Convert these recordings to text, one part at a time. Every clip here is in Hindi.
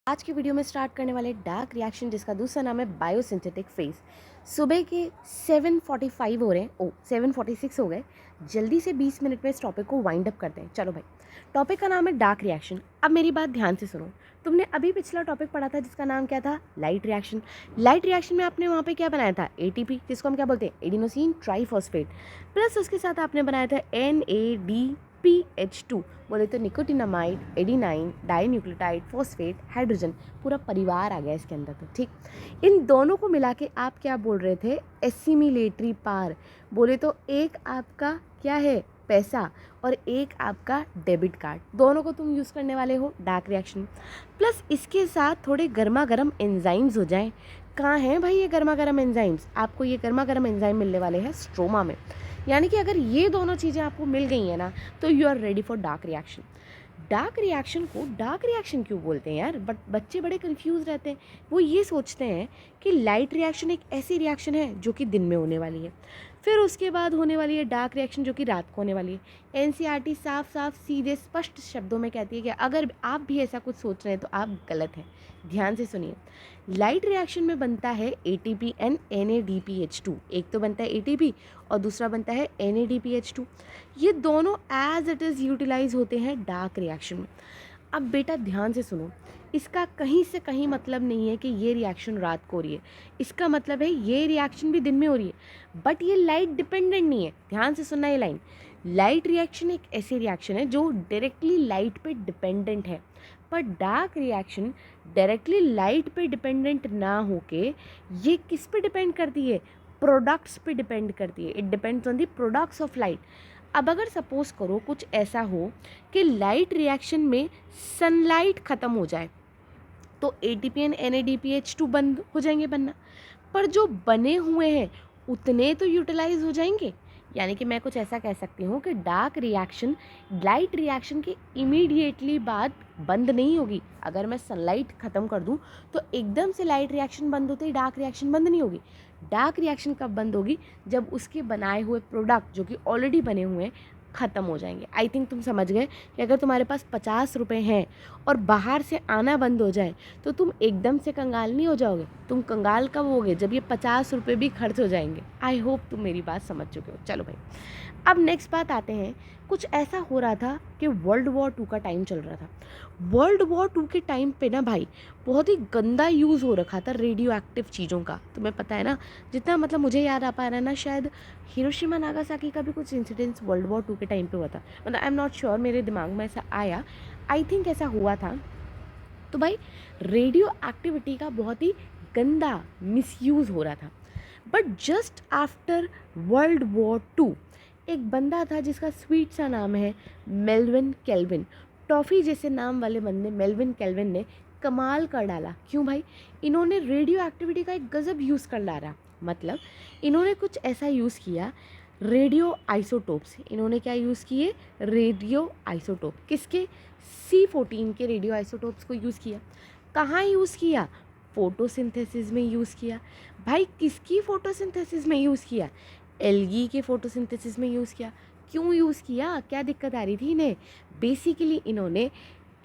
आज की वीडियो में स्टार्ट करने वाले डार्क रिएक्शन जिसका दूसरा नाम है बायोसिंथेटिक फेज। सुबह के 7:45 हो रहे हैं, 7:46 हो गए। जल्दी से 20 मिनट में इस टॉपिक को वाइंड अप करते हैं। चलो भाई, टॉपिक का नाम है डार्क रिएक्शन। अब मेरी बात ध्यान से सुनो। तुमने अभी पिछला टॉपिक पढ़ा था जिसका नाम क्या था? Light reaction. लाइट रिएक्शन में आपने वहाँ पे क्या बनाया था? एटीपी, जिसको हम क्या बोलते हैं? Adenosine triphosphate. प्लस उसके साथ आपने बनाया था NADPH2, बोले तो nicotinamide, adenine, dinucleotide, phosphate, hydrogen, पूरा परिवार आ गया इसके अंदर। तो ठीक, इन दोनों को मिला के आप क्या बोल रहे थे? एसिमिलेटरी पार। बोले तो एक आपका क्या है? पैसा, और एक आपका डेबिट कार्ड। दोनों को तुम यूज़ करने वाले हो डार्क रिएक्शन। प्लस इसके साथ थोड़े गर्मा गर्म एंजाइम्स हो जाएं। कहाँ हैं भाई ये गर्मा गर्म एंजाइम्स? आपको ये गर्मा गर्म एंजाइम मिलने वाले हैं स्ट्रोमा में। यानी कि अगर ये दोनों चीज़ें आपको मिल गई हैं ना, तो you are ready for dark reaction. Dark reaction को डार्क रिएक्शन क्यों बोलते हैं यार? बट बच्चे बड़े कंफ्यूज रहते हैं। वो ये सोचते हैं कि लाइट रिएक्शन एक ऐसी रिएक्शन है जो कि दिन में होने वाली है, फिर उसके बाद होने वाली है डार्क रिएक्शन जो कि रात को होने वाली है। एनसीईआरटी साफ साफ सीधे स्पष्ट शब्दों में कहती है कि अगर आप भी ऐसा कुछ सोच रहे हैं तो आप गलत हैं। ध्यान से सुनिए। लाइट रिएक्शन में बनता है ATP एंड NADPH2। एक तो बनता है ATP और दूसरा बनता है NADPH2। ये दोनों एज इट इज़ यूटिलाइज होते हैं डार्क रिएक्शन में। अब बेटा ध्यान से सुनो, इसका कहीं से कहीं मतलब नहीं है कि ये रिएक्शन रात को हो रही है। इसका मतलब है ये रिएक्शन भी दिन में हो रही है, बट ये लाइट डिपेंडेंट नहीं है। ध्यान से सुनना ये लाइन। लाइट रिएक्शन एक ऐसी रिएक्शन है जो डायरेक्टली लाइट पे डिपेंडेंट है, पर डार्क रिएक्शन डायरेक्टली लाइट पे डिपेंडेंट ना होके ये किस पे डिपेंड करती है? प्रोडक्ट्स पे डिपेंड करती है। It depends on the products of light. अब अगर सपोज करो कुछ ऐसा हो कि लाइट रिएक्शन में सनलाइट ख़त्म हो जाए, तो ATP एंड NADPH2 बंद हो जाएंगे बनना, पर जो बने हुए हैं उतने तो यूटिलाइज हो जाएंगे। यानी कि मैं कुछ ऐसा कह सकती हूँ कि डार्क रिएक्शन लाइट रिएक्शन के इमीडिएटली बाद बंद नहीं होगी। अगर मैं सनलाइट ख़त्म कर दूँ तो एकदम से लाइट रिएक्शन बंद होते ही डार्क रिएक्शन बंद नहीं होगी। डार्क रिएक्शन कब बंद होगी? जब उसके बनाए हुए प्रोडक्ट जो कि ऑलरेडी बने हुए हैं ख़त्म हो जाएंगे। आई थिंक तुम समझ गए कि अगर तुम्हारे पास 50 रुपये हैं और बाहर से आना बंद हो जाए तो तुम एकदम से कंगाल नहीं हो जाओगे। तुम कंगाल कब होगे? जब ये 50 रुपये भी खर्च हो जाएंगे। आई होप तुम मेरी बात समझ चुके हो। चलो भाई, अब नेक्स्ट बात आते हैं। कुछ ऐसा हो रहा था कि वर्ल्ड वॉर 2 का टाइम चल रहा था। वर्ल्ड वॉर 2 के टाइम पे ना भाई बहुत ही गंदा यूज़ हो रखा था रेडियो एक्टिव चीज़ों का। तुम्हें पता है ना, जितना मतलब मुझे याद आ पा रहा है ना, शायद हिरोशिमा नागासाकी का भी कुछ इंसिडेंट्स वर्ल्ड वॉर 2 के टाइम पे हुआ था। मतलब आई एम नॉट श्योर, मेरे दिमाग में ऐसा आया, आई थिंक ऐसा हुआ था। तो भाई रेडियो एक्टिविटी का बहुत ही गंदा मिसयूज़ हो रहा था। But just after world war 2 एक बंदा था जिसका स्वीट सा नाम है मेल्विन केल्विन। टॉफ़ी जैसे नाम वाले बंदे मेल्विन केल्विन ने कमाल कर डाला। क्यों भाई? इन्होंने रेडियो एक्टिविटी का एक गज़ब यूज़ कर डाला। मतलब इन्होंने कुछ ऐसा यूज़ किया, रेडियो आइसोटोप्स। इन्होंने क्या यूज़ किए? Radio isotope. किसके? C14 के रेडियो आइसोटोप्स को यूज़ किया। कहाँ यूज़ किया? फोटोसिंथेसिस में यूज़ किया। भाई किसकी फोटोसिंथेसिस में यूज़ किया? एल्गी के फोटोसिंथेसिस में यूज़ किया। क्यों यूज़ किया? क्या दिक्कत आ रही थी इन्हें? बेसिकली इन्होंने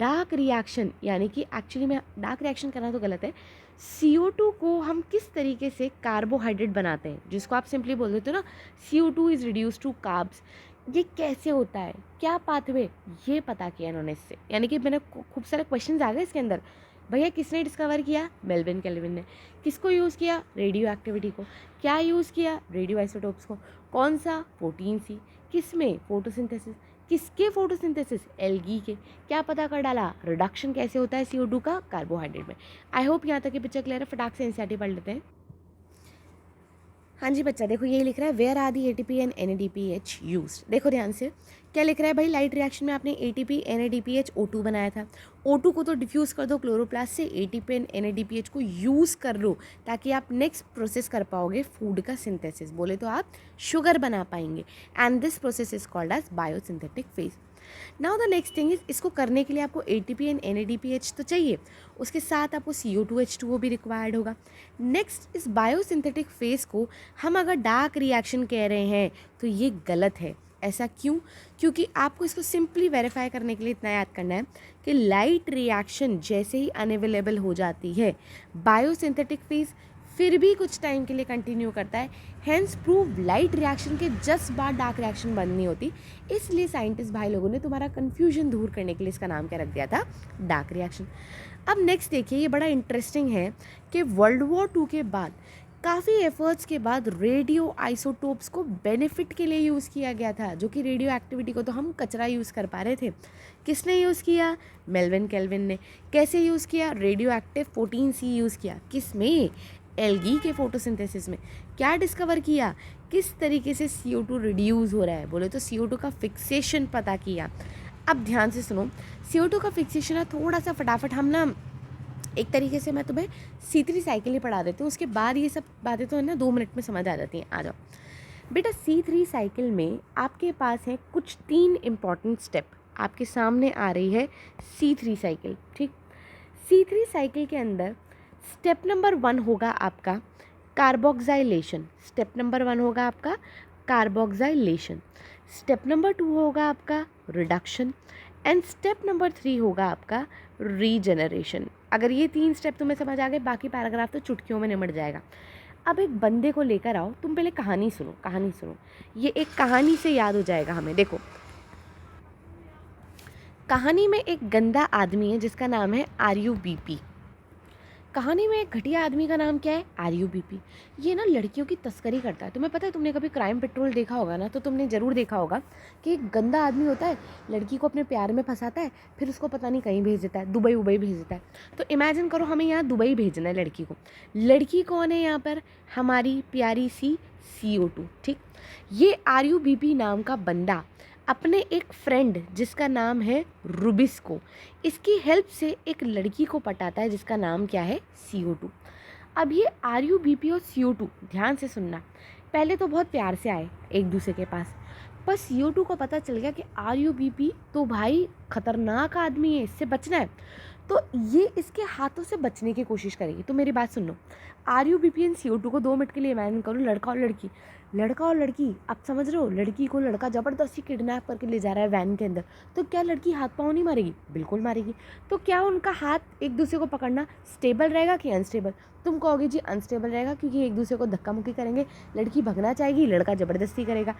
डार्क रिएक्शन, यानी कि एक्चुअली में डार्क रिएक्शन करना तो गलत है, CO2 को हम किस तरीके से कार्बोहाइड्रेट बनाते हैं, जिसको आप सिंपली बोल देते हो ना CO2 is reduce to carbs, ये कैसे होता है, क्या पाथवे, ये पता किया इन्होंने इससे। यानी कि मैंने खूब सारे क्वेश्चंस आ गए इसके अंदर। भैया किसने डिस्कवर किया? मेल्विन केल्विन ने। किसको यूज़ किया? रेडियो एक्टिविटी को। क्या यूज़ किया? रेडियो आइसोटोप्स को। कौन सा? 14C। किस में? फोटोसिंथेसिस। किसके फोटोसिंथेसिस? एल्गी के। क्या पता कर डाला? रिडक्शन कैसे होता है CO2 का कार्बोहाइड्रेट में। आई होप यहाँ तक की पिक्चर क्लियर है। फटाक से एनसीईआरटी पढ़ लेते हैं। हाँ जी बच्चा, देखो यही लिख रहा है, where are the ATP and NADPH used. देखो ध्यान से क्या लिख रहा है भाई, लाइट रिएक्शन में आपने ATP NADPH O2 बनाया था। O2 को तो डिफ्यूज़ कर दो क्लोरोप्लास्ट से, ATP एंड NADPH को यूज़ कर लो ताकि आप नेक्स्ट प्रोसेस कर पाओगे फूड का सिंथेसिस। बोले तो आप शुगर बना पाएंगे। And this process is called as biosynthetic phase. Now the next thing is, इसको करने के लिए आपको ATP एंड NADPH तो चाहिए, उसके साथ आपको CO2H2O भी रिक्वायर्ड होगा। नेक्स्ट, इस बायोसिंथेटिक फेज को हम अगर डार्क रिएक्शन कह रहे हैं तो ये गलत है। ऐसा क्यों? क्योंकि आपको इसको सिंपली वेरीफाई करने के लिए इतना याद करना है कि लाइट रिएक्शन जैसे ही अनअवेलेबल हो जाती है, बायोसिंथेटिक फेज फिर भी कुछ टाइम के लिए कंटिन्यू करता है। हैंस प्रूव लाइट रिएक्शन के जस्ट बाद डार्क रिएक्शन बंद नहीं होती। इसलिए साइंटिस्ट भाई लोगों ने तुम्हारा कन्फ्यूजन दूर करने के लिए इसका नाम क्या रख दिया था? Dark reaction. अब नेक्स्ट देखिए, ये बड़ा इंटरेस्टिंग है कि वर्ल्ड वॉर 2 के बाद काफ़ी एफर्ट्स के बाद रेडियो आइसोटोप्स को बेनिफिट के लिए यूज़ किया गया था, जो कि रेडियो एक्टिविटी को तो हम कचरा यूज़ कर पा रहे थे। किसने यूज़ किया? मेल्विन केल्विन ने। कैसे यूज़ किया? रेडियो एक्टिव 14C यूज़ किया। किस में? एल्गी के फोटोसिंथेसिस में। क्या डिस्कवर किया? किस तरीके से CO2 रिड्यूस हो रहा है, बोले तो CO2 का फिक्सेशन पता किया। अब ध्यान से सुनो, CO2 का फिक्सेशन है थोड़ा सा फटाफट हम ना एक तरीके से मैं तुम्हें C3 साइकिल ही पढ़ा देती हूँ, उसके बाद ये सब बातें तो है ना 2 मिनट में समझ आ जाती हैं। आ जाओ बेटा, C3 साइकिल में आपके पास है कुछ 3 इम्पॉर्टेंट स्टेप। आपके सामने आ रही है C3 साइकिल, ठीक। C3 साइकिल के अंदर स्टेप नंबर 1 होगा आपका कार्बोक्साइलेशन। स्टेप नंबर 1 होगा आपका कार्बोक्साइलेशन। स्टेप नंबर 2 होगा आपका रिडक्शन एंड स्टेप नंबर 3 होगा आपका रीजनरेशन। अगर ये 3 स्टेप तुम्हें समझ आ गए, बाकी पैराग्राफ तो चुटकियों में निमट जाएगा। अब एक बंदे को लेकर आओ, तुम पहले कहानी सुनो, कहानी सुनो, ये एक कहानी से याद हो जाएगा हमें। देखो, कहानी में एक गंदा आदमी है जिसका नाम है RUBP। कहानी में एक घटिया आदमी का नाम क्या है? RUBP। ये ना लड़कियों की तस्करी करता है। तुम्हें पता है, तुमने कभी क्राइम पेट्रोल देखा होगा ना, तो तुमने ज़रूर देखा होगा कि एक गंदा आदमी होता है, लड़की को अपने प्यार में फंसाता है, फिर उसको पता नहीं कहीं भेज देता है, दुबई उबई भेज देता है। तो इमेजिन करो हमें यहाँ दुबई भेजना है लड़की को। लड़की कौन है यहाँ पर? हमारी प्यारी सी CO2, ठीक। ये RUBP नाम का बंदा अपने एक फ्रेंड जिसका नाम है रुबिस्को, इसकी हेल्प से एक लड़की को पटाता है जिसका नाम क्या है? CO2। अब ये RUBP और CO2 ध्यान से सुनना, पहले तो बहुत प्यार से आए एक दूसरे के पास, पर CO2 को पता चल गया कि RUBP तो भाई खतरनाक आदमी है, इससे बचना है। तो ये इसके हाथों से बचने की कोशिश करेगी। तो मेरी बात सुन लो, RUBP एंड CO2 को 2 मिनट के लिए इमेजिन करो, लड़का और लड़की। लड़का और लड़की, आप समझ रहे हो, लड़की को लड़का ज़बरदस्ती किडनैप करके ले जा रहा है वैन के अंदर। तो क्या लड़की हाथ पाँव नहीं मारेगी? बिल्कुल मारेगी। तो क्या उनका हाथ एक दूसरे को पकड़ना स्टेबल रहेगा कि अनस्टेबल? तुम कहोगे जी अनस्टेबल रहेगा, क्योंकि एक दूसरे को धक्का मुक्की करेंगे, लड़की भगना चाहेगी, लड़का ज़बरदस्ती करेगा।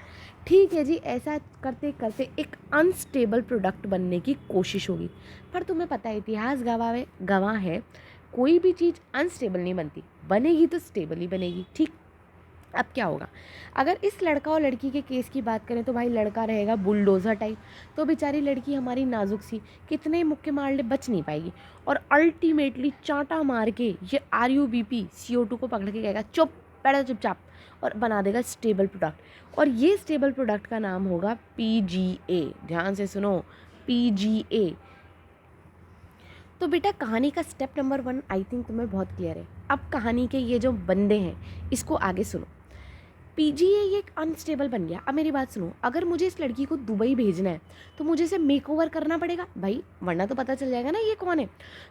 ठीक है जी, ऐसा करते करते एक अनस्टेबल प्रोडक्ट बनने की कोशिश होगी। पर तुम्हें पता है, इतिहास गवाह है, कोई भी चीज़ अनस्टेबल नहीं बनती, बनेगी तो स्टेबल ही बनेगी, ठीक। अब क्या होगा? अगर इस लड़का और लड़की के केस की बात करें तो भाई लड़का रहेगा बुलडोज़र टाइप, तो बेचारी लड़की हमारी नाजुक सी, कितने मुक्के मार ले बच नहीं पाएगी, और अल्टीमेटली चांटा मार के ये RUBP CO2 को पकड़ के कहेगा चुप बैठो चुपचाप, और बना देगा स्टेबल प्रोडक्ट। और ये स्टेबल प्रोडक्ट का नाम होगा PGA। ध्यान से सुनो, PGA। तो बेटा कहानी का स्टेप नंबर 1 आई थिंक तुम्हें बहुत क्लियर है। अब कहानी के ये जो बंदे हैं इसको आगे सुनो। PGA ये एक अनस्टेबल बन गया। अब मेरी बात सुनो, अगर मुझे इस लड़की को दुबई भेजना है तो मुझे इसे मेकओवर करना पड़ेगा भाई, वरना तो पता चल जाएगा ना ये कौन है।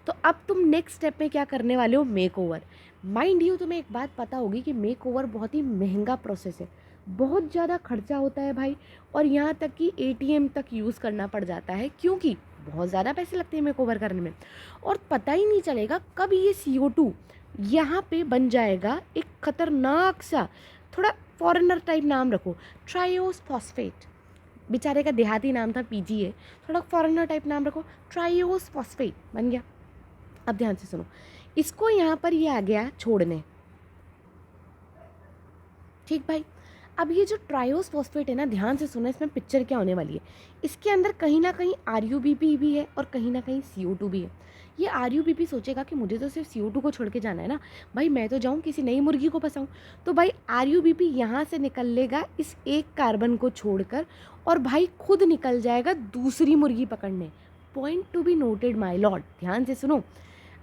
तो अब तुम नेक्स्ट स्टेप में क्या करने वाले हो? मेकओवर। माइंड यू, तुम्हें एक बात पता होगी कि मेकओवर बहुत ही महंगा प्रोसेस है, बहुत ज़्यादा खर्चा होता है भाई, और यहाँ तक कि ATM तक यूज़ करना पड़ जाता है, क्योंकि बहुत ज़्यादा पैसे लगते हैं मेकओवर करने में। और पता ही नहीं चलेगा कब ये CO2 यहाँ पे बन जाएगा एक खतरनाक सा, थोड़ा फॉरेनर टाइप नाम रखो, ट्रायोस फॉस्फेट। बेचारे का देहाती नाम था PGA, थोड़ा फॉरेनर टाइप नाम रखो, ट्रायोस फॉस्फेट बन गया। अब ध्यान से सुनो, इसको यहाँ पर ये आ गया छोड़ने, ठीक भाई। अब ये जो ट्रायोस फॉस्फेट है ना, ध्यान से सुनो, इसमें पिक्चर क्या होने वाली है। इसके अंदर कहीं ना कहीं RUBP भी है और कहीं ना कहीं CO2 भी है। ये RUBP सोचेगा कि मुझे तो सिर्फ CO2 को छोड़ के जाना है ना भाई, मैं तो जाऊँ किसी नई मुर्गी को फंसाऊँ। तो भाई RUBP यहाँ से निकल लेगा इस एक कार्बन को छोड़कर, और भाई खुद निकल जाएगा दूसरी मुर्गी पकड़ने। Point to be noted my Lord, ध्यान से सुनो।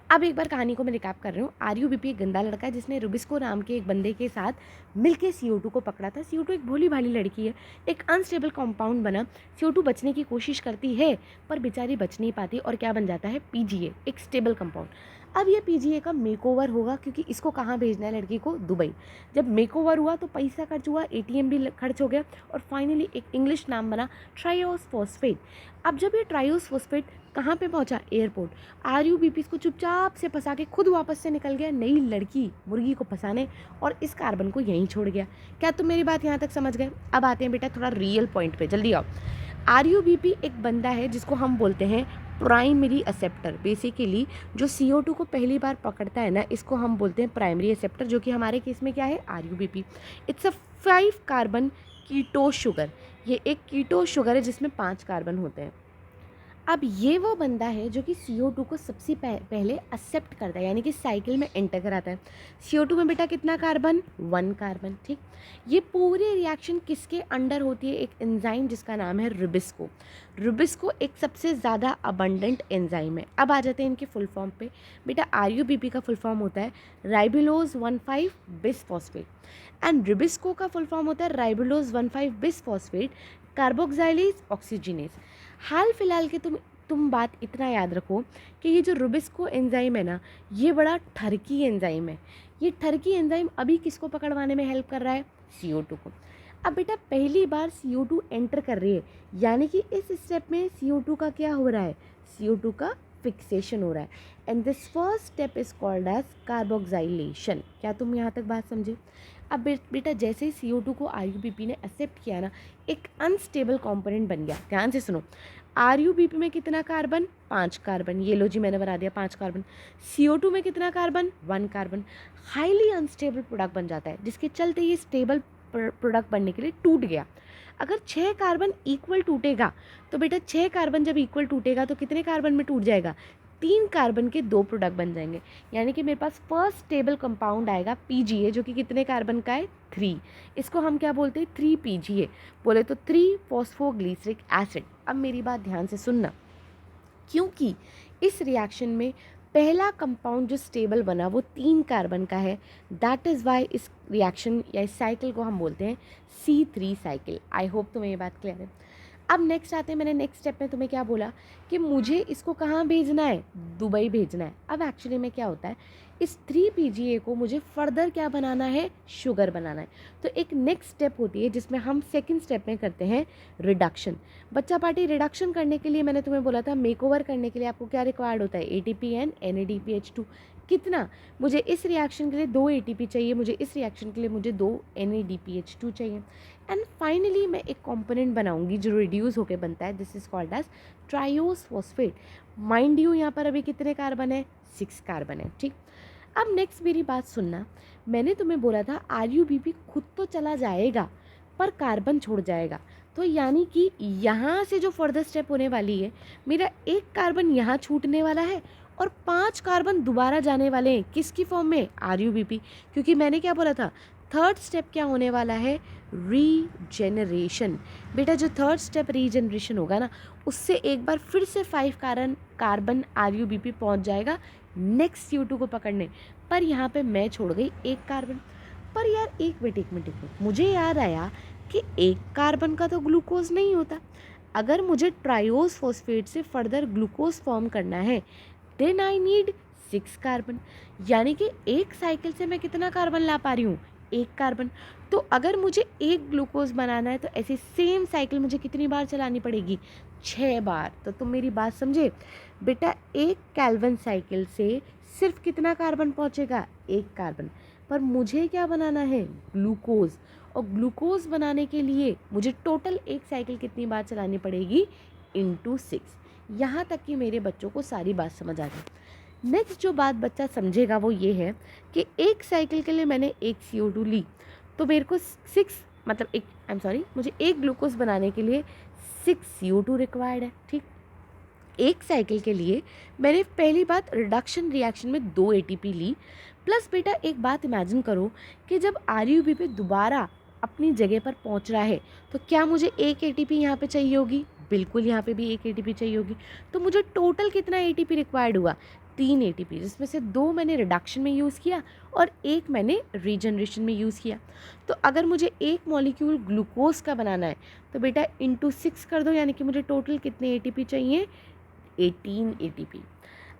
अब एक बार कहानी को मैं रिकैप कर रही हूँ। RUBP एक गंदा लड़का है जिसने रुबिस्को नाम के एक बंदे के साथ मिलके CO2 को पकड़ा था। CO2 एक भोली भाली लड़की है, एक अनस्टेबल कंपाउंड बना, CO2 बचने की कोशिश करती है पर बेचारी बच नहीं पाती, और क्या बन जाता है? PGA, एक स्टेबल कंपाउंड। अब ये पीजीए का मेकओवर होगा, क्योंकि इसको कहाँ भेजना है लड़की को, दुबई। जब मेकओवर हुआ तो पैसा खर्च हुआ, एटीएम भी खर्च हो गया, और फाइनली एक इंग्लिश नाम बना ट्रायोस फॉस्फेट। अब जब ये ट्रायोस फॉस्फेट कहाँ पे पहुँचा, एयरपोर्ट, आरयूबीपी इसको चुपचाप से फंसा के खुद वापस से निकल गया नई लड़की मुर्गी को फंसाने, और इस कार्बन को यहीं छोड़ गया। क्या तुम मेरी बात यहाँ तक समझ गए? अब आते हैं बेटा थोड़ा रियल पॉइंट पे, जल्दी आओ। आरयूबीपी एक बंदा है जिसको हम बोलते हैं प्राइमरी एक्सेप्टर। बेसिकली जो CO2 को पहली बार पकड़ता है ना, इसको हम बोलते हैं प्राइमरी एक्सेप्टर, जो कि हमारे केस में क्या है, RuBP. It's a 5 carbon keto sugar. ये एक कीटो शुगर है जिसमें 5 कार्बन होते हैं। अब ये वो बंदा है जो कि CO2 को सबसे पहले एक्सेप्ट करता है, यानी कि साइकिल में एंटर कराता है। CO2 में बेटा कितना कार्बन, 1 कार्बन, ठीक। ये पूरी रिएक्शन किसके अंडर होती है, एक एंजाइम जिसका नाम है रुबिस्को। रुबिस्को एक सबसे ज़्यादा अबंडेंट एंजाइम है। अब आ जाते हैं इनके फुल फॉर्म पे। बेटा आरयूबीपी का फुल फॉर्म होता है राइबोलोज 1,5 बिसफॉस्फेट, एंड रुबिस्को का फुल फॉर्म होता है राइबोलोज 1,5 बिसफॉस्फेट कार्बोक्सिलेज ऑक्सीजिनेज। हाल फिलहाल के तुम बात इतना याद रखो कि ये जो रुबिस्को एंजाइम है ना, ये बड़ा ठरकी एंजाइम है। ये ठरकी एंजाइम अभी किसको पकड़वाने में हेल्प कर रहा है, CO2 को। अब बेटा पहली बार CO2 एंटर कर रही है, यानी कि इस स्टेप में CO2 का क्या हो रहा है, CO2 का फिक्सेशन हो रहा है, and this first step is called as carboxylation. क्या तुम यहाँ तक बात समझे? अब बेटा जैसे ही CO2 को आरयूबीपी ने एक्सेप्ट किया ना, एक अनस्टेबल कंपोनेंट बन गया। ध्यान से सुनो, आरयूबीपी में कितना कार्बन, 5 कार्बन, ये लो जी मैंने बना दिया 5 कार्बन। CO2 में कितना carbon, 1 carbon. Highly unstable product बन जाता है, जिसके चलते ये स्टेबल प्रोडक्ट बनने के लिए टूट गया। अगर 6 कार्बन इक्वल टूटेगा तो बेटा 6 कार्बन जब इक्वल टूटेगा तो कितने कार्बन में टूट जाएगा, 3 कार्बन के 2 प्रोडक्ट बन जाएंगे, यानी कि मेरे पास फर्स्ट स्टेबल कंपाउंड आएगा PGA, जो कि कितने कार्बन का है, 3। इसको हम क्या बोलते हैं, 3 PGA बोले तो 3 फॉस्फोग्लिसरिक एसिड। अब मेरी बात ध्यान से सुनना, क्योंकि इस रिएक्शन में पहला कंपाउंड जो स्टेबल बना वो 3 कार्बन का है, दैट इज़ वाई इस रिएक्शन या इस साइकिल को हम बोलते हैं C3 साइकिल। आई होप तुम्हें ये बात क्लियर है। अब नेक्स्ट आते हैं, मैंने नेक्स्ट स्टेप में तुम्हें क्या बोला कि मुझे इसको कहाँ भेजना है, दुबई भेजना है। अब एक्चुअली में क्या होता है, इस 3 PGA को मुझे फर्दर क्या बनाना है, शुगर बनाना है। तो एक नेक्स्ट स्टेप होती है जिसमें हम सेकंड स्टेप में करते हैं रिडक्शन। बच्चा पार्टी, रिडक्शन करने के लिए मैंने तुम्हें बोला था मेकओवर करने के लिए आपको क्या रिक्वायर्ड होता है, ATP एंड NADPH2। कितना, मुझे इस रिएक्शन के लिए 2 ATP चाहिए, मुझे इस रिएक्शन के लिए मुझे 2 NADPH2 चाहिए, एंड फाइनली मैं एक कंपोनेंट बनाऊंगी जो रिड्यूस होकर बनता है, this is called as triose phosphate. Mind you यहाँ पर अभी कितने कार्बन है, 6 कार्बन है, ठीक। अब नेक्स्ट मेरी बात सुनना, मैंने तुम्हें बोला था आरयूबीपी खुद तो चला जाएगा पर कार्बन छोड़ जाएगा, तो यानी कि यहाँ से जो फर्दर स्टेप होने वाली है, मेरा 1 कार्बन यहाँ छूटने वाला है और 5 कार्बन दोबारा जाने वाले हैं, किसकी फॉर्म में, आरयूबीपी। क्योंकि मैंने क्या बोला था, थर्ड स्टेप क्या होने वाला है, रीजेनरेशन। बेटा जो थर्ड स्टेप रीजेनरेशन होगा ना, उससे एक बार फिर से 5 कार्बन आरयूबीपी पहुंच जाएगा नेक्स्ट CO2 को पकड़ने, पर यहाँ पे मैं छोड़ गई 1 कार्बन। पर यार एक मिनट, मुझे याद आया कि 1 कार्बन का तो ग्लूकोज नहीं होता। अगर मुझे ट्रायोस फॉस्फेट से फर्दर ग्लूकोज फॉर्म करना है, देन आई नीड 6 कार्बन, यानी कि एक साइकिल से मैं कितना कार्बन ला पा रही हूँ, 1 कार्बन। तो अगर मुझे 1 ग्लूकोज बनाना है तो ऐसे सेम साइकिल मुझे कितनी बार चलानी पड़ेगी, 6 बार। तो तुम मेरी बात समझे बेटा, 1 कैल्विन साइकिल से सिर्फ कितना कार्बन पहुँचेगा, 1 कार्बन। पर मुझे क्या बनाना है, ग्लूकोज, और ग्लूकोज बनाने के लिए मुझे टोटल 1 साइकिल कितनी बार चलानी पड़ेगी, × 6। यहाँ तक कि मेरे बच्चों को सारी बात समझ आ गई। नेक्स्ट जो बात बच्चा समझेगा वो ये है कि 1 साइकिल के लिए मैंने 1 CO2 ली, तो मेरे को 6 मतलब मुझे 1 ग्लूकोज बनाने के लिए 6 CO2 रिक्वायर्ड है, ठीक। 1 साइकिल के लिए मैंने पहली बात रिडक्शन रिएक्शन में 2 ATP ली, प्लस बेटा एक बात इमेजिन करो कि जब आरयूबीपी दोबारा अपनी जगह पर पहुंच रहा है तो क्या मुझे 1 ATP यहाँ पे चाहिए होगी, बिल्कुल यहाँ पे भी 1 ATP चाहिए होगी। तो मुझे टोटल कितना ATP रिक्वायर्ड हुआ, 3 ATP, जिसमें से 2 मैंने रिडक्शन में यूज़ किया और 1 मैंने रीजनरेशन में यूज़ किया। तो अगर मुझे 1 मॉलिक्यूल ग्लूकोज का बनाना है तो बेटा × 6 कर दो, यानी कि मुझे टोटल कितने ATP चाहिए, 18 ATP।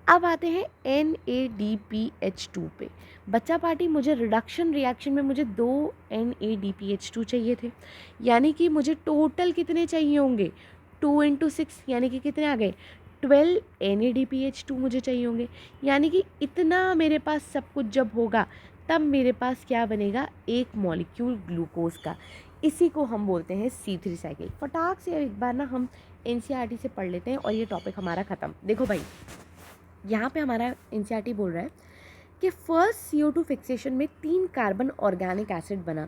अब आते हैं NADPH2 पे। बच्चा पार्टी, मुझे रिडक्शन रिएक्शन में मुझे 2 NADPH2 चाहिए थे, यानी कि मुझे टोटल कितने चाहिए होंगे, 2 × 6 यानी कि कितने आ गए, 12 NADPH2 मुझे चाहिए होंगे। यानी कि इतना मेरे पास सब कुछ जब होगा तब मेरे पास क्या बनेगा, एक मॉलिक्यूल ग्लूकोज का। इसी को हम बोलते हैं C3 साइकिल। फटाक से एक बार ना हम NCERT से पढ़ लेते हैं और ये टॉपिक हमारा ख़त्म। देखो भाई, यहाँ पे हमारा NCERT बोल रहा है कि फर्स्ट CO2 फिक्सेशन में 3 कार्बन ऑर्गेनिक एसिड बना,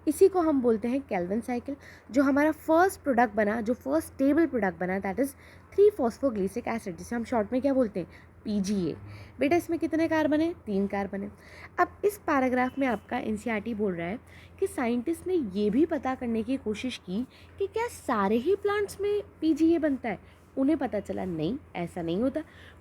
इसी को हम बोलते हैं केल्विन साइकिल। जो हमारा फर्स्ट प्रोडक्ट बना, जो फर्स्ट स्टेबल प्रोडक्ट बना, दैट इज़ 3-फॉस्फोग्लिसरिक एसिड, जिसे हम शॉर्ट में क्या बोलते हैं, PGA। बेटा इसमें कितने कार्बन है, 3 कार्बन है। अब इस पैराग्राफ में आपका NCERT बोल रहा है कि साइंटिस्ट ने ये भी पता करने की कोशिश की कि क्या सारे ही प्लांट्स में PGA बनता है। उन्हें पता चला नहीं, ऐसा नहीं होता।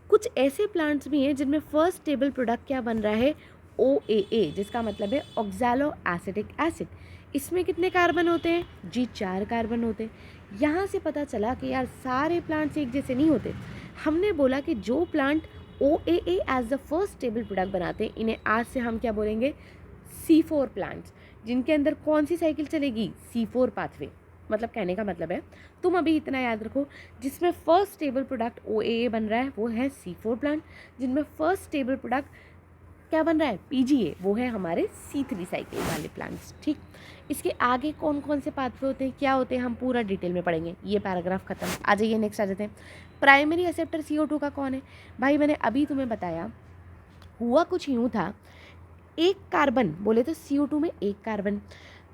कुछ ऐसे प्लांट्स भी हैं जिनमें फर्स्ट स्टेबल प्रोडक्ट क्या बन रहा है, OAA, जिसका मतलब है ऑक्सैलो एसिटिक एसिड। इसमें कितने कार्बन होते हैं जी, 4 कार्बन होते हैं। यहाँ से पता चला कि यार सारे प्लांट्स एक जैसे नहीं होते। हमने बोला कि जो plant OAA as the first stable product बनाते हैं, इन्हें आज से हम क्या बोलेंगे, C4 प्लांट्स, जिनके अंदर कौन सी साइकिल चलेगी, C4 पाथवे। मतलब कहने का मतलब है, तुम अभी इतना याद रखो, जिसमें फर्स्ट स्टेबल प्रोडक्ट OAA बन रहा है वो है C4 प्लांट, जिनमें फर्स्ट स्टेबल प्रोडक्ट क्या बन रहा है, PGA, वो है हमारे C3 साइकिल वाले प्लांट्स। ठीक, इसके आगे कौन कौन से पाथवे होते हैं, क्या होते हैं, हम पूरा डिटेल में पढ़ेंगे। ये पैराग्राफ खत्म। आ जाइए नेक्स्ट आ जाते हैं। प्राइमरी एक्सेप्टर CO2 का कौन है भाई, मैंने अभी तुम्हें बताया, हुआ कुछ यूँ था, एक कार्बन बोले तो CO2 में एक कार्बन,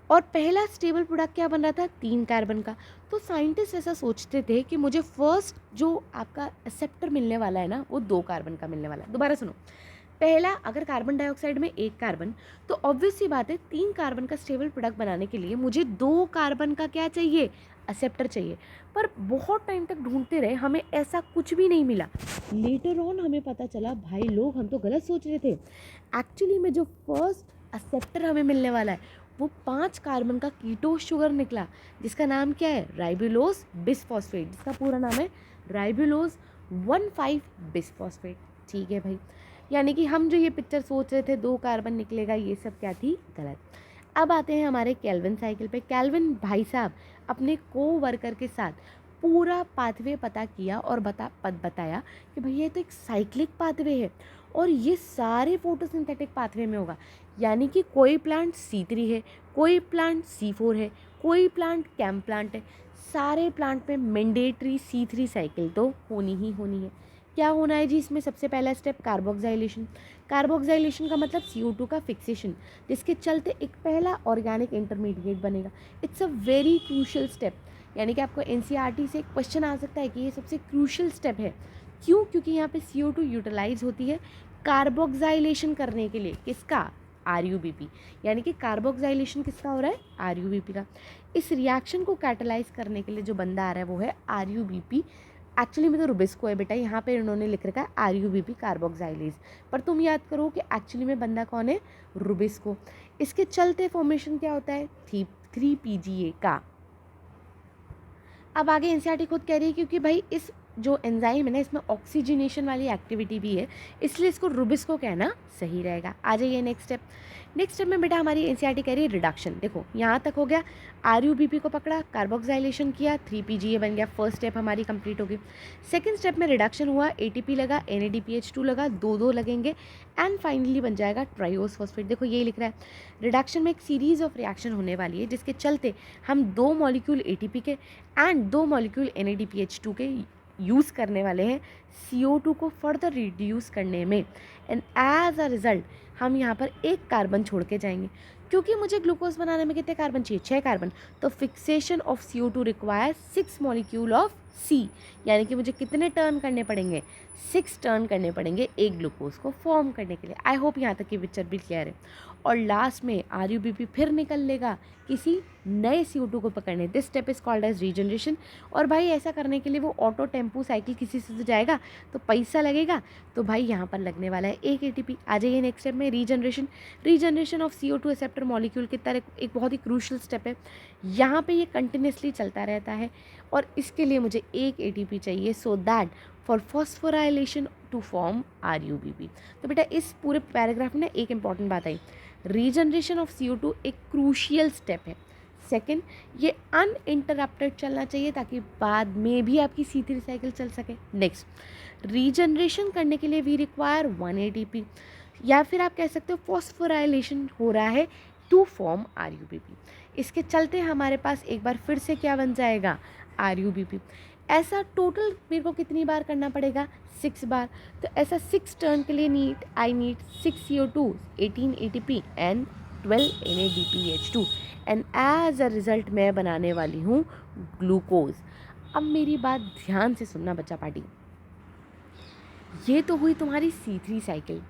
और पहला स्टेबल प्रोडक्ट क्या बन रहा था, 3 कार्बन का। तो साइंटिस्ट ऐसा सोचते थे कि मुझे फर्स्ट जो आपका एक्सेप्टर मिलने वाला है ना, वो 2 कार्बन का मिलने वाला है। दोबारा सुनो, पहला अगर कार्बन डाइऑक्साइड में एक कार्बन, तो ऑब्वियस सी बात है 3 कार्बन का स्टेबल प्रोडक्ट बनाने के लिए मुझे 2 कार्बन का क्या चाहिए, एक्सेप्टर चाहिए। पर बहुत टाइम तक ढूंढते रहे, हमें ऐसा कुछ भी नहीं मिला। लेटर ऑन हमें पता चला, भाई लोग हम तो गलत सोच रहे थे। एक्चुअली में जो फर्स्ट एक्सेप्टर हमें मिलने वाला है वो 5 कार्बन का कीटोस शुगर निकला, जिसका नाम क्या है, राइबुलोज बिसफॉस्फेट, जिसका पूरा नाम है राइबुलोज 1,5 बिसफॉस्फेट। ठीक है भाई, यानी कि हम जो ये पिक्चर सोच रहे थे 2 कार्बन निकलेगा, ये सब क्या थी, गलत। अब आते हैं हमारे केल्विन साइकिल पे। केल्विन भाई साहब अपने को वर्कर के साथ पूरा पाथवे पता किया और बताया कि भैया ये तो एक साइक्लिक पाथवे है और ये सारे फोटोसिंथेटिक पाथवे में होगा। यानी कि कोई प्लांट C3 है, कोई प्लांट C4 है, कोई प्लांट कैम प्लांट है, सारे प्लांट में मैंडेटरी C3 साइकिल तो होनी ही होनी है। क्या होना है जी इसमें, सबसे पहला स्टेप कार्बोक्साइलेशन। कार्बोक्साइलेशन का मतलब CO2 का फिक्सेशन, जिसके चलते एक पहला ऑर्गेनिक इंटरमीडिएट बनेगा। It's a very crucial step, यानी कि आपको NCERT से एक क्वेश्चन आ सकता है कि ये सबसे क्रूशियल स्टेप है। क्यों, क्योंकि यहाँ पे CO2 यूटिलाइज होती है कार्बोक्साइलेशन करने के लिए। किसका, RUBP, यानी कि कार्बोक्साइलेशन किसका हो रहा है, RUBP का। इस रिएक्शन को कैटलाइज करने के लिए जो बंदा आ रहा है वो है RUBP। एक्चुअली में तो रुबिस्को है बेटा, यहाँ पे इन्होंने लिख रखा है RUBP कार्बोक्साइलेज, पर तुम याद करो कि एक्चुअली में बंदा कौन है, रुबिस्को। इसके चलते फॉर्मेशन क्या होता है, 3PGA का। अब आगे NCERT खुद कह रही है क्योंकि भाई इस जो एंजाइम है ना, इसमें ऑक्सीजनेशन वाली एक्टिविटी भी है, इसलिए इसको रुबिस्को कहना सही रहेगा। आ जाइए नेक्स्ट स्टेप। नेक्स्ट स्टेप में बेटा हमारी NCERT कह रही है रिडक्शन। देखो यहाँ तक हो गया, RUBP को पकड़ा, कार्बोक्साइलेशन किया, 3PGA बन गया, फर्स्ट स्टेप हमारी कंप्लीट होगी। सेकंड स्टेप में रिडक्शन हुआ, ATP लगा, NADPH2 लगा, 2 लेंगे एंड फाइनली बन जाएगा ट्राइओस फॉस्फेट। देखो यही लिख रहा है, रिडक्शन में एक सीरीज ऑफ रिएक्शन होने वाली है जिसके चलते हम 2 मॉलिक्यूल ATP के एंड 2 मॉलिक्यूल NADPH2 के यूज़ करने वाले हैं CO2 को फर्दर रिड्यूस करने में। एंड एज अ रिज़ल्ट हम यहाँ पर एक कार्बन छोड़ के जाएंगे, क्योंकि मुझे ग्लूकोज बनाने में कितने कार्बन चाहिए, 6 कार्बन। तो fixation of CO2 require 6 molecule of C, यानी कि मुझे कितने टर्न करने पड़ेंगे, 6 टर्न करने पड़ेंगे एक ग्लूकोज को फॉर्म करने के लिए। आई होप यहाँ तक की पिक्चर भी क्लियर है। और लास्ट में RUBP फिर निकल लेगा किसी नए CO2 को पकड़ने। This step is called as regeneration. और भाई ऐसा करने के लिए वो ऑटो टेम्पो साइकिल किसी से जाएगा तो पैसा लगेगा, तो भाई यहाँ पर लगने वाला है एक ATP। आ जाइए नेक्स्ट स्टेप में, regeneration. Regeneration of CO2 acceptor molecule की तरह एक बहुत ही क्रूशियल स्टेप है। यहाँ पे ये कंटिन्यूसली चलता रहता है और इसके लिए मुझे एक ATP चाहिए, so that for phosphorylation to form RUBP। तो बेटा इस पूरे पैराग्राफ में ना एक इंपॉर्टेंट बात आई, रीजनरेशन ऑफ CO2 एक क्रूशियल स्टेप है। सेकेंड, ये अनइंटरप्टेड चलना चाहिए ताकि बाद में भी आपकी C3 साइकिल चल सके। नेक्स्ट, रीजनरेशन करने के लिए वी रिक्वायर 1 ATP, या फिर आप कह सकते हो फॉस्फोराइलेशन हो रहा है टू फॉर्म RUBP। इसके चलते हमारे पास एक बार फिर से क्या बन जाएगा, RUBP। ऐसा टोटल मेरे को कितनी बार करना पड़ेगा, 6 बार। तो ऐसा 6 टर्न के लिए I need 6 CO2, 18 ATP and 12 NADPH2 and as a result मैं बनाने वाली हूँ ग्लूकोज। अब मेरी बात ध्यान से सुनना बच्चा पार्टी, ये तो हुई तुम्हारी C3 साइकिल।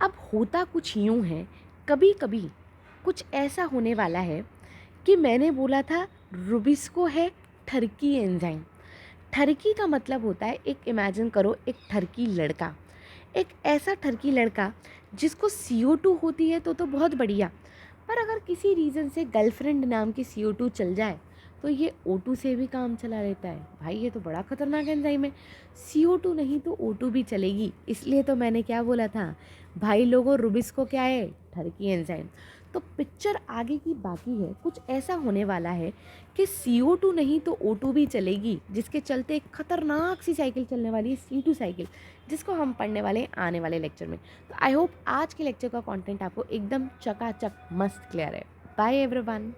अब होता कुछ यूँ है, कभी कभी कुछ ऐसा होने वाला है कि मैंने बोला था रुबिस्को है ठरकी एंजाइम। ठरकी का मतलब होता है, एक इमेजिन करो एक ठरकी लड़का, एक ऐसा ठरकी लड़का जिसको CO2 होती है तो बहुत बढ़िया, पर अगर किसी रीज़न से गर्लफ्रेंड नाम की CO2 चल जाए तो ये O2 से भी काम चला लेता है। भाई ये तो बड़ा खतरनाक एंजाइम है, CO2 नहीं तो O2 भी चलेगी। इसलिए तो मैंने क्या बोला था भाई लोगों, रुबिस्को क्या है, ठरकी एंजाइम। तो पिक्चर आगे की बाकी है, कुछ ऐसा होने वाला है कि CO2 नहीं तो O2 भी चलेगी, जिसके चलते एक खतरनाक सी साइकिल चलने वाली है, C2 साइकिल, जिसको हम पढ़ने वाले हैं आने वाले लेक्चर में। तो आई होप आज के लेक्चर का कंटेंट आपको एकदम चकाचक मस्त क्लियर है। Bye everyone.